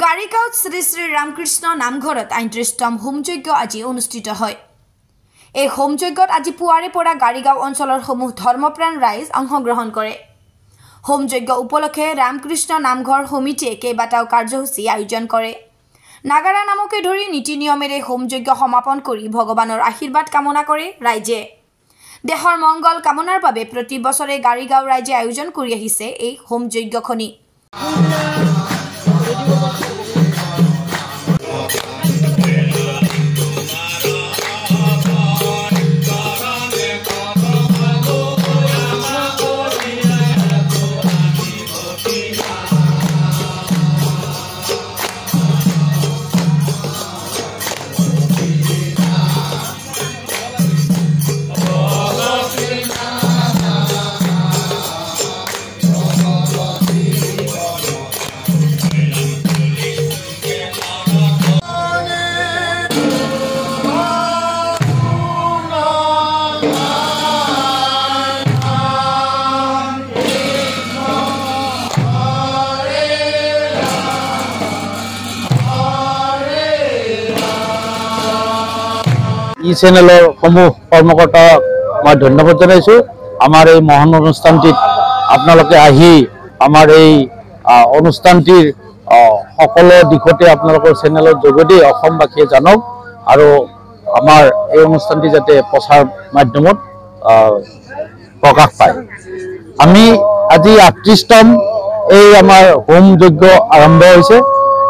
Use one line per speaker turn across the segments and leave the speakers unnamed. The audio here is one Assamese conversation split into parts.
গাড়ীগাঁৱত শ্ৰী শ্ৰী ৰামকৃষ্ণ নামঘৰত ৩৯তম হোমযজ্ঞ আজি অনুষ্ঠিত হয়। এই হোমযজ্ঞত আজি পুৱাৰে পৰা গাড়ীগাঁও অঞ্চলৰ সমূহ ধৰ্মপ্ৰাণ ৰাইজ অংশগ্ৰহণ কৰে। হোমযজ্ঞ উপলক্ষে ৰামকৃষ্ণ নামঘৰ সমিতিয়ে কেইবাটাও কাৰ্যসূচী আয়োজন কৰে। নাগাৰা নামকে ধৰি নীতি নিয়মেৰে হোমযজ্ঞ সমাপন কৰি ভগৱানৰ আশীৰ্বাদ কামনা কৰে ৰাইজে। দেশৰ মংগল কামনাৰ বাবে প্ৰতি বছৰে গাড়ীগাঁও ৰাইজে আয়োজন কৰি আহিছে এই হোমযজ্ঞখনি।
ই চেনেলৰ সমূহ কৰ্মকৰ্তাক মই ধন্যবাদ জনাইছোঁ। আমাৰ এই মহান অনুষ্ঠানটিত আপোনালোকে আহি আমাৰ এই অনুষ্ঠানটিৰ সকলো দিশতে আপোনালোকৰ চেনেলৰ যোগেদি অসমবাসীয়ে জানক আৰু আমাৰ এই অনুষ্ঠানটি যাতে প্ৰচাৰ মাধ্যমত প্ৰকাশ পায়। আমি আজি ৩৮তম এই আমাৰ হোম যজ্ঞ আৰম্ভ হৈছে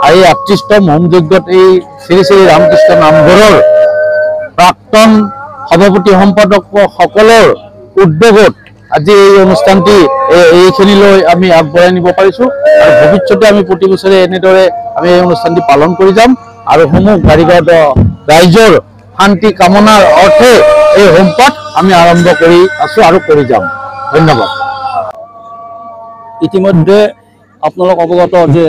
আৰু এই ৩৮তম হোম যজ্ঞত এই শ্ৰী শ্ৰী ৰামকৃষ্ণ নামঘৰৰ প্ৰাক্তন সভাপতি সম্পাদক সকলৰ উদ্যোগত আজি এই অনুষ্ঠানটি এইখিনিলৈ আমি আগবঢ়াই নিব পাৰিছোঁ আৰু ভৱিষ্যতে আমি প্ৰতি বছৰে এনেদৰে আমি এই অনুষ্ঠানটি পালন কৰি যাম আৰু সমূহ গাড়ীগাঁৱত ৰাইজৰ শান্তি কামনাৰ অৰ্থে এই হোমপাঠ আমি আৰম্ভ কৰি আছোঁ আৰু কৰি যাম। ধন্যবাদ।
ইতিমধ্যে আপোনালোক অৱগত যে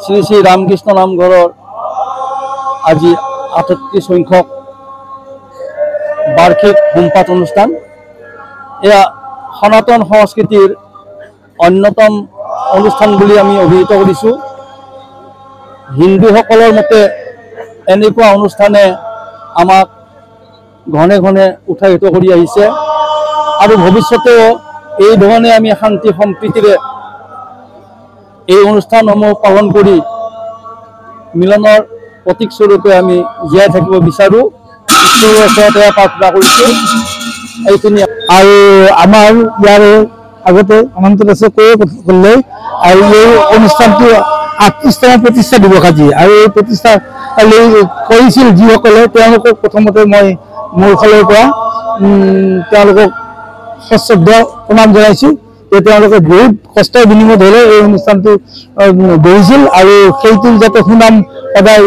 শ্ৰী শ্ৰী ৰামকৃষ্ণ নামঘৰৰ আজি ৩৮ সংখ্যক বাৰ্ষিক হোমপাঠ অনুষ্ঠান। এয়া সনাতন সংস্কৃতিৰ অন্যতম অনুষ্ঠান বুলি আমি অভিহিত কৰিছোঁ। হিন্দুসকলৰ মতে এনেকুৱা অনুষ্ঠানে আমাক ঘনে ঘনে উৎসাহিত কৰি আহিছে আৰু ভৱিষ্যতেও এই ধৰণে আমি শান্তি সম্প্ৰীতিৰে এই অনুষ্ঠানসমূহ পালন কৰি মিলনৰ প্ৰতীক স্বৰূপে আমি জীয়াই থাকিব বিচাৰোঁ। ঈশ্বৰৰ ওচৰতে প্ৰাৰ্থনা কৰিছোঁ এইখিনি।
আৰু আমাৰ ইয়াৰে আগতে অনন্ত দাসে ক'লে আৰু এই অনুষ্ঠানটো ৩৮তম প্ৰতিষ্ঠা দিৱস আজি আৰু এই প্ৰতিষ্ঠা কৰিছিল যিসকলে তেওঁলোকক প্ৰথমতে মই মোৰ ফালৰ পৰা তেওঁলোকক সশ্ৰদ্ধা প্ৰণাম জনাইছোঁ যে তেওঁলোকে বহুত কষ্টৰ বিনিময়ত হ'লেও এই অনুষ্ঠানটো গঢ়িছিল আৰু সেইটো যাতে সুনাম সদায়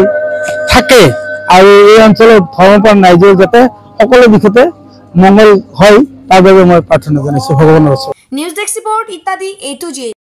থাকে আৰু এই অঞ্চলৰ ধৰ্মপ্ৰাণ ৰাইজৰ যাতে সকলো দিশতে মংগল হয় তাৰ বাবে মই প্ৰাৰ্থনা জনাইছোঁ ভগৱানৰ ওচৰত।
নিউজ ডেস্ক ৰিপৰ্ট ইত্যাদি A to Z।